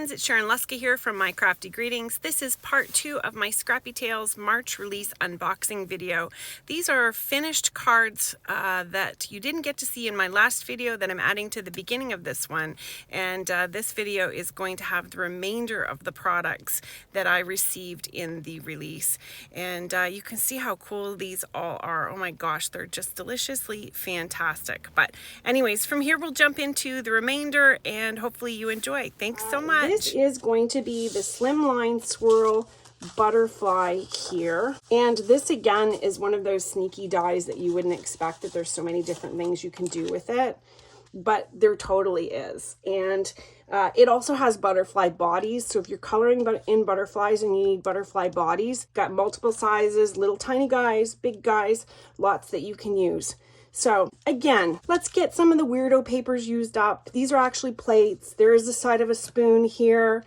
friends, it's Sharon Luska here from My Crafty Greetings. This is part 2 of my Scrappy Tails March release unboxing video. These are finished cards that you didn't get to see in my last video that I'm adding to the beginning of this one. And this video is going to have the remainder of the products that I received in the release. And you can see how cool these all are. Oh my gosh, they're just deliciously fantastic. But anyways, from here we'll jump into the remainder and hopefully you enjoy. Thanks so much. This is going to be the Slimline Swirl butterfly here. And this again is one of those sneaky dies that you wouldn't expect, that there's so many different things you can do with it. But there totally is. And it also has butterfly bodies. So if you're coloring in butterflies and you need butterfly bodies, got multiple sizes, little tiny guys, big guys, lots that you can use. So again, let's get some of the weirdo papers used up. These are actually plates. There is the side of a spoon here.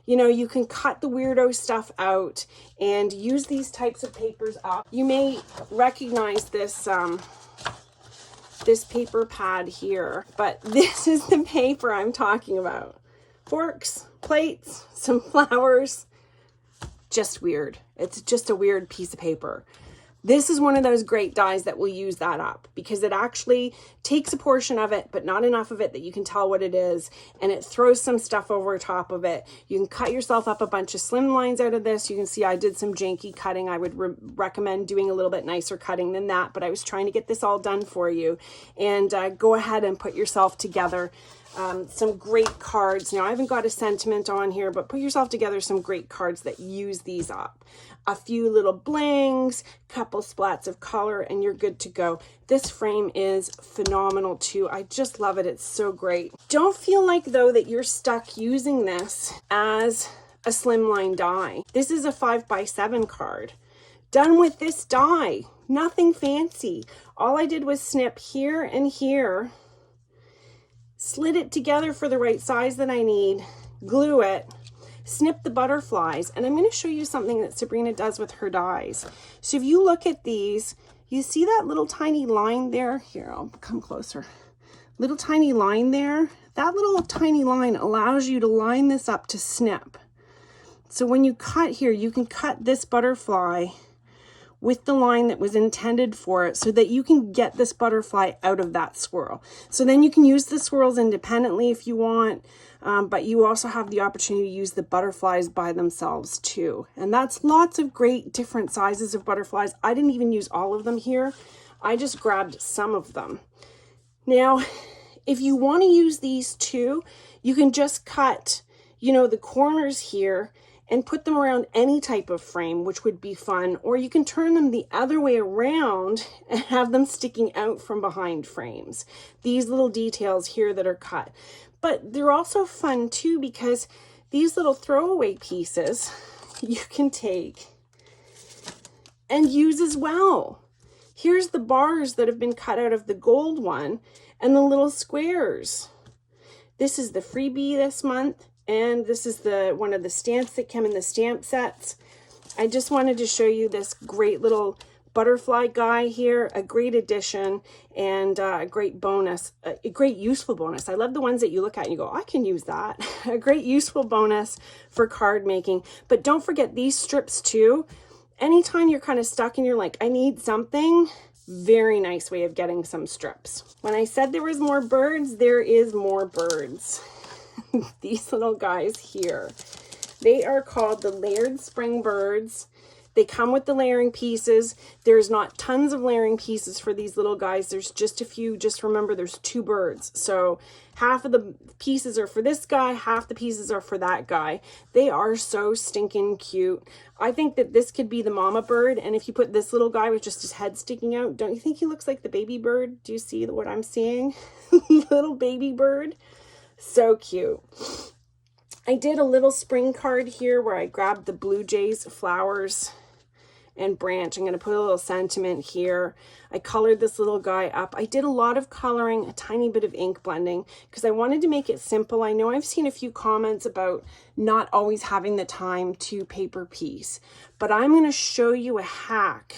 You know, you can cut the weirdo stuff out and use these types of papers up. You may recognize this this paper pad here, but this is the paper I'm talking about. Forks, plates, some flowers, just weird. It's just a weird piece of paper. This is one of those great dies that will use that up because it actually takes a portion of it, but not enough of it that you can tell what it is. And it throws some stuff over top of it. You can cut yourself up a bunch of slim lines out of this. You can see I did some janky cutting. I would recommend doing a little bit nicer cutting than that, but I was trying to get this all done for you. And go ahead and put yourself together some great cards. Now I haven't got a sentiment on here, but put yourself together some great cards that use these up. A few little blings, couple splats of color, and you're good to go. This frame is phenomenal too. I just love it. It's so great. Don't feel like though that you're stuck using this as a slimline die. This is a 5x7 card. Done with this die. Nothing fancy. All I did was snip here and here, slid it together for the right size that I need, glue it, snip the butterflies, and I'm going to show you something that Sabrina does with her dies. So if you look at these, you see that little tiny line there? Here, I'll come closer. Little tiny line there. That little tiny line allows you to line this up to snip. So when you cut here, you can cut this butterfly with the line that was intended for it so that you can get this butterfly out of that swirl. So then you can use the swirls independently if you want, but you also have the opportunity to use the butterflies by themselves too. And that's lots of great different sizes of butterflies. I didn't even use all of them here. I just grabbed some of them. Now, if you want to use these too, you can just cut, you know, the corners here and put them around any type of frame, which would be fun. Or you can turn them the other way around and have them sticking out from behind frames. These little details here that are cut. But they're also fun too because these little throwaway pieces you can take and use as well. Here's the bars that have been cut out of the gold one and the little squares. This is the freebie this month. And this is one of the stamps that come in the stamp sets. I just wanted to show you this great little butterfly guy here, a great addition and a great bonus, a great useful bonus. I love the ones that you look at and you go, I can use that. A great useful bonus for card making. But don't forget these strips too. Anytime you're kind of stuck and you're like, I need something, very nice way of getting some strips. When I said there was more birds, there is more birds. These little guys here, they are called the layered spring birds. They come with the layering pieces. There's not tons of layering pieces for these little guys. There's just a few. Just remember there's 2 birds. So half of the pieces are for this guy, half the pieces are for that guy. They are so stinking cute. I think that this could be the mama bird. And if you put this little guy with just his head sticking out, don't you think he looks like the baby bird? Do you see what I'm seeing? Little baby bird. So cute. I did a little spring card here where I grabbed the blue jays, flowers, and branch. I'm going to put a little sentiment here. I colored this little guy up. I did a lot of coloring, a tiny bit of ink blending, because I wanted to make it simple. I know I've seen a few comments about not always having the time to paper piece, but I'm going to show you a hack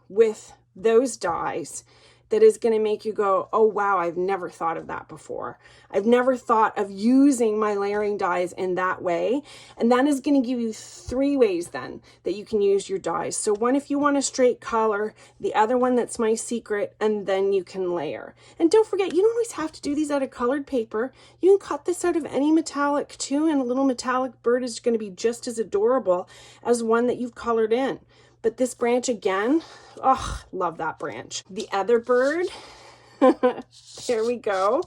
with those dies that is going to make you go, oh wow, I've never thought of that before. I've never thought of using my layering dies in that way. And that is going to give you 3 ways then that you can use your dies. So one, if you want a straight color, the other one that's my secret, and then you can layer. And don't forget, you don't always have to do these out of colored paper. You can cut this out of any metallic too, and a little metallic bird is going to be just as adorable as one that you've colored in. But this branch again, oh, love that branch. The other bird, there we go.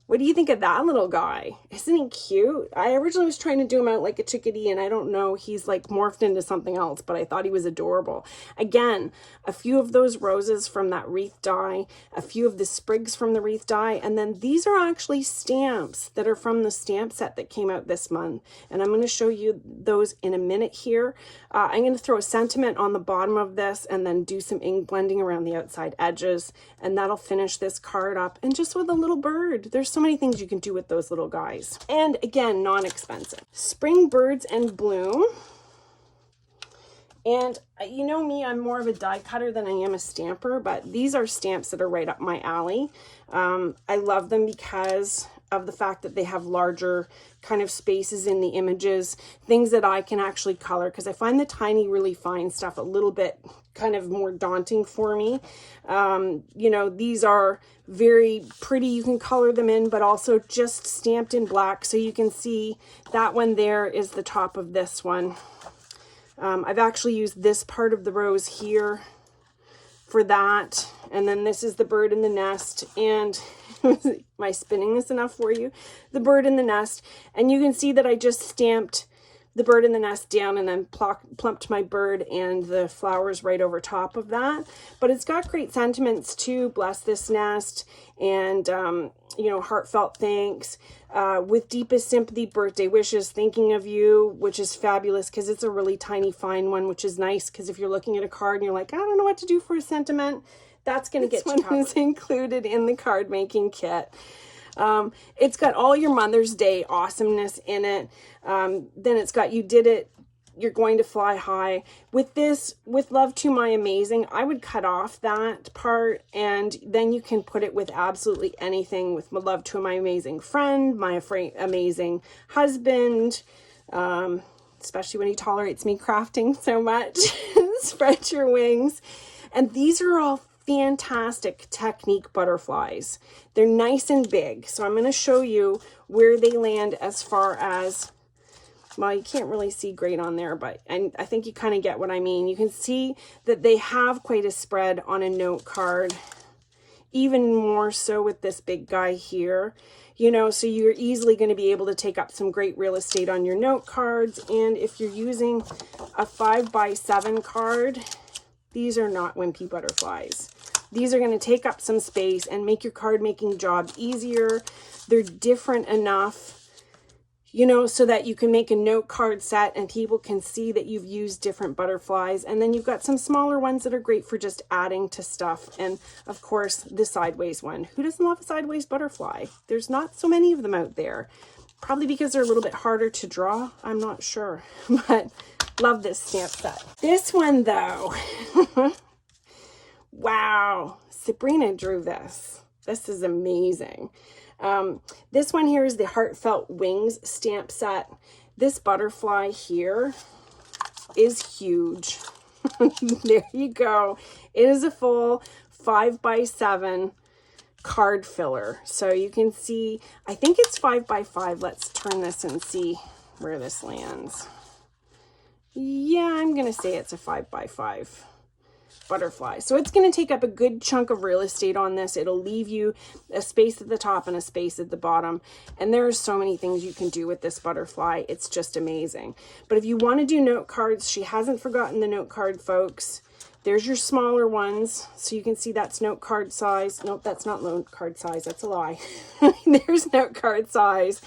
What do you think of that little guy? Isn't he cute? I originally was trying to do him out like a chickadee, and I don't know, he's like morphed into something else, but I thought he was adorable. Again, a few of those roses from that wreath die, a few of the sprigs from the wreath die, and then these are actually stamps that are from the stamp set that came out this month, and I'm going to show you those in a minute here. I'm going to throw a sentiment on the bottom of this and then do some ink blending around the outside edges, and that'll finish this card up. And just with a little bird, there's so many things you can do with those little guys. And again, non-expensive. Spring birds and bloom. And you know me, I'm more of a die cutter than I am a stamper, but these are stamps that are right up my alley. I love them because of the fact that they have larger kind of spaces in the images, things that I can actually color, because I find the tiny, really fine stuff a little bit kind of more daunting for me. You know, these are very pretty. You can color them in, but also just stamped in black. So you can see that one there is the top of this one. I've actually used this part of the rose here for that. And then this is the bird in the nest. And am I spinning this enough for you? The bird in the nest. And you can see that I just stamped the bird in the nest down and then plumped my bird and the flowers right over top of that. But it's got great sentiments too. Bless this nest, and you know, heartfelt thanks, with deepest sympathy, birthday wishes, thinking of you, which is fabulous because it's a really tiny fine one, which is nice because if you're looking at a card and you're like, I don't know what to do for a sentiment, that's going to get you covered. This one is included in the card making kit. It's got all your Mother's Day awesomeness in it. Then it's got, you did it, you're going to fly high. With this, with love to my amazing, I would cut off that part, and then you can put it with absolutely anything. With my love to my amazing friend, my amazing husband, especially when he tolerates me crafting so much. Spread your wings. And these are all fantastic technique butterflies. They're nice and big. So I'm going to show you where they land as far as, well, you can't really see great on there, but I think you kind of get what I mean. You can see that they have quite a spread on a note card, even more so with this big guy here. You know, so you're easily going to be able to take up some great real estate on your note cards. And if you're using a 5x7 card, these are not wimpy butterflies. These are going to take up some space and make your card making job easier. They're different enough, you know, so that you can make a note card set and people can see that you've used different butterflies. And then you've got some smaller ones that are great for just adding to stuff. And of course, the sideways one. Who doesn't love a sideways butterfly? There's not so many of them out there. Probably because they're a little bit harder to draw. I'm not sure, but love this stamp set. This one though, wow, Sabrina drew this. This is amazing. This one here is the Heartfelt Wings stamp set. This butterfly here is huge. There you go. It is a full 5x7 card filler. So you can see, I think it's 5x5. Let's turn this and see where this lands. Yeah, I'm going to say it's a 5x5 butterfly. So it's going to take up a good chunk of real estate on this. It'll leave you a space at the top and a space at the bottom. And there are so many things you can do with this butterfly. It's just amazing. But if you want to do note cards, she hasn't forgotten the note card, folks. There's your smaller ones. So you can see that's note card size. Nope, that's not note card size. That's a lie. There's note card size.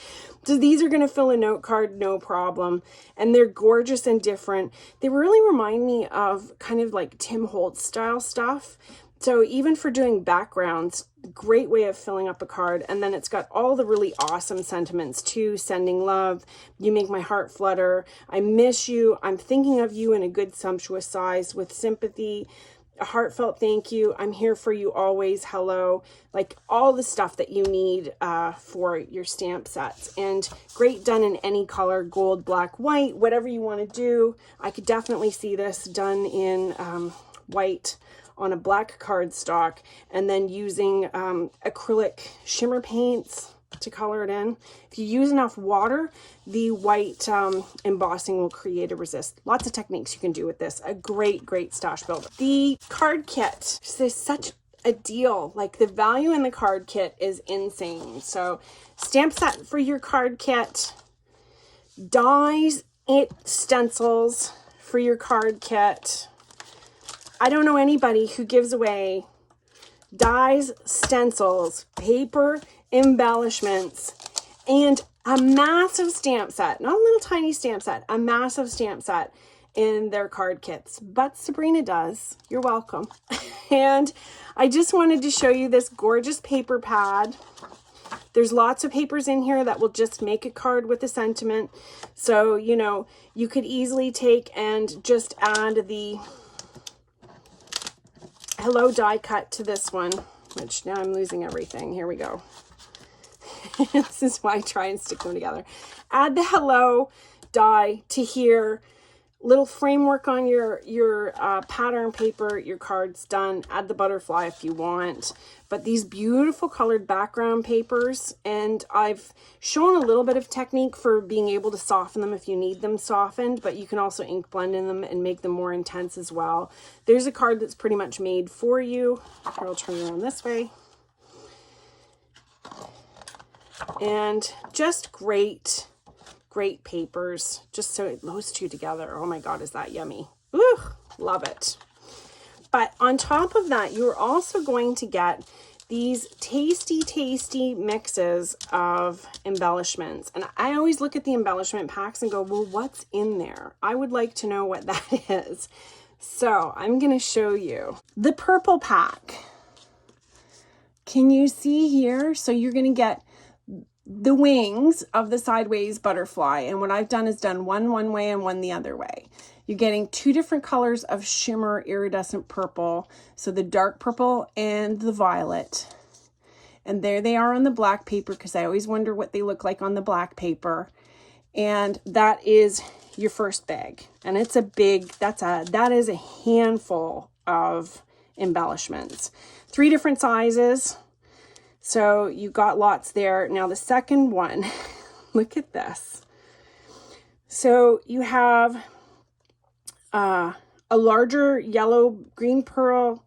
So these are going to fill a note card, no problem. And they're gorgeous and different. They really remind me of kind of like Tim Holtz style stuff. So even for doing backgrounds, great way of filling up a card. And then it's got all the really awesome sentiments too. Sending love, you make my heart flutter, I miss you, I'm thinking of you in a good sumptuous size with sympathy, a heartfelt thank you, I'm here for you always, hello, like all the stuff that you need for your stamp sets. And great done in any color, gold, black, white, whatever you want to do. I could definitely see this done in white on a black cardstock, and then using acrylic shimmer paints to color it in. If you use enough water, the white embossing will create a resist. Lots of techniques you can do with this. A great, great stash builder. The card kit is such a deal. Like, the value in the card kit is insane. So stamp set for your card kit, dies, stencils for your card kit. I don't know anybody who gives away dies, stencils, paper embellishments, and a massive stamp set, not a little tiny stamp set, a massive stamp set in their card kits. But Sabrina does. You're welcome. And I just wanted to show you this gorgeous paper pad. There's lots of papers in here that will just make a card with a sentiment. So, you know, you could easily take and just add the hello die cut to this one, which now I'm losing everything. Here we go. This is why I try and stick them together. Add the hello die to here. Little framework on your pattern paper. Your card's done. Add the butterfly if you want. But these beautiful colored background papers, and I've shown a little bit of technique for being able to soften them if you need them softened, but you can also ink blend in them and make them more intense as well. There's a card that's pretty much made for you. Here, I'll turn it around this way. And just great papers, just so those two together. Oh my God, is that yummy. Ooh, love it. But on top of that, you're also going to get these tasty mixes of embellishments. And I always look at the embellishment packs and go, well, what's in there? I would like to know what that is. So I'm going to show you the purple pack. Can you see here? So you're going to get the wings of the sideways butterfly, and what I've done is done one way and one the other way. You're getting two different colors of shimmer iridescent purple, so the dark purple and the violet, and there they are on the black paper, because I always wonder what they look like on the black paper. And that is your first bag, and it's a big, that is a handful of embellishments, 3 different sizes. So you got lots there. Now the second one, look at this. So you have a larger yellow green pearl,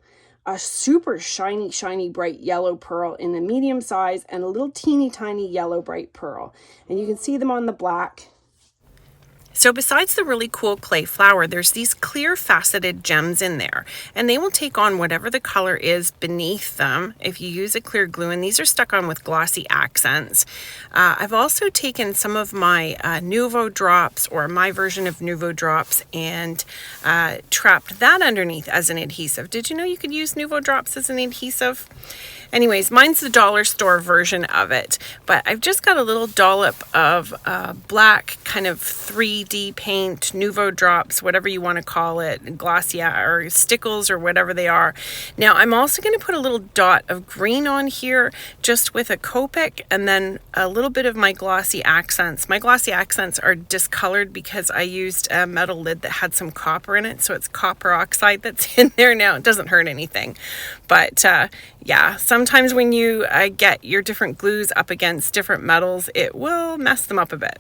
a super shiny bright yellow pearl in the medium size, and a little teeny tiny yellow bright pearl. And you can see them on the black. So besides the really cool clay flower, there's these clear faceted gems in there, and they will take on whatever the color is beneath them if you use a clear glue, and these are stuck on with glossy accents. I've also taken some of my Nuvo drops, or my version of Nuvo drops, and trapped that underneath as an adhesive. Did you know you could use Nuvo drops as an adhesive? Anyways, mine's the dollar store version of it, but I've just got a little dollop of black kind of 3D paint, Nuvo drops, whatever you want to call it, Glossia or Stickles or whatever they are. Now, I'm also going to put a little dot of green on here just with a Copic, and then a little bit of my glossy accents. My glossy accents are discolored because I used a metal lid that had some copper in it, so it's copper oxide that's in there now. It doesn't hurt anything, but yeah, sometimes when you get your different glues up against different metals, it will mess them up a bit.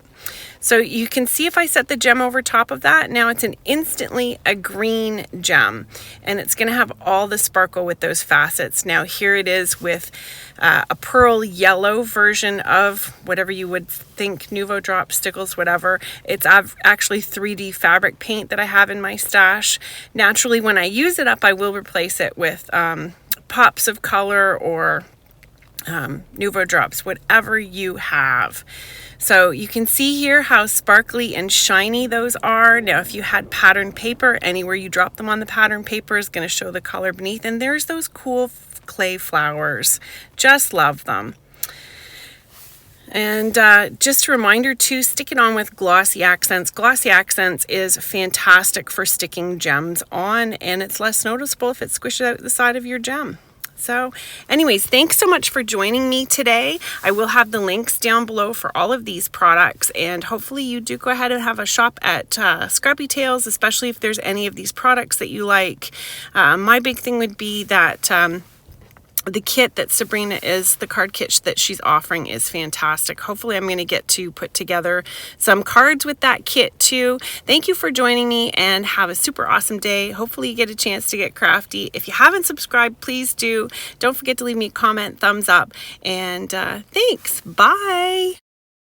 So you can see if I set the gem over top of that, now it's instantly a green gem, and it's going to have all the sparkle with those facets. Now here it is with a pearl yellow version of whatever you would think, Nuvo drop, Stickles, whatever. It's actually 3D fabric paint that I have in my stash. Naturally, when I use it up, I will replace it with pops of color or Nuvo drops, whatever you have. So you can see here how sparkly and shiny those are. Now, if you had pattern paper, anywhere you drop them on the pattern paper is going to show the color beneath. And there's those cool clay flowers. Just love them. And just a reminder too, stick it on with Glossy Accents. Glossy Accents is fantastic for sticking gems on, and it's less noticeable if it squishes out the side of your gem. So anyways, thanks so much for joining me today. I will have the links down below for all of these products, and hopefully you do go ahead and have a shop at Scrappy Tails, especially if there's any of these products that you like. My big thing would be that the kit that Sabrina is, the card kit that she's offering is fantastic. Hopefully I'm going to get to put together some cards with that kit too. Thank you for joining me, and have a super awesome day. Hopefully you get a chance to get crafty. If you haven't subscribed, please do. Don't forget to leave me a comment, thumbs up, and thanks. Bye.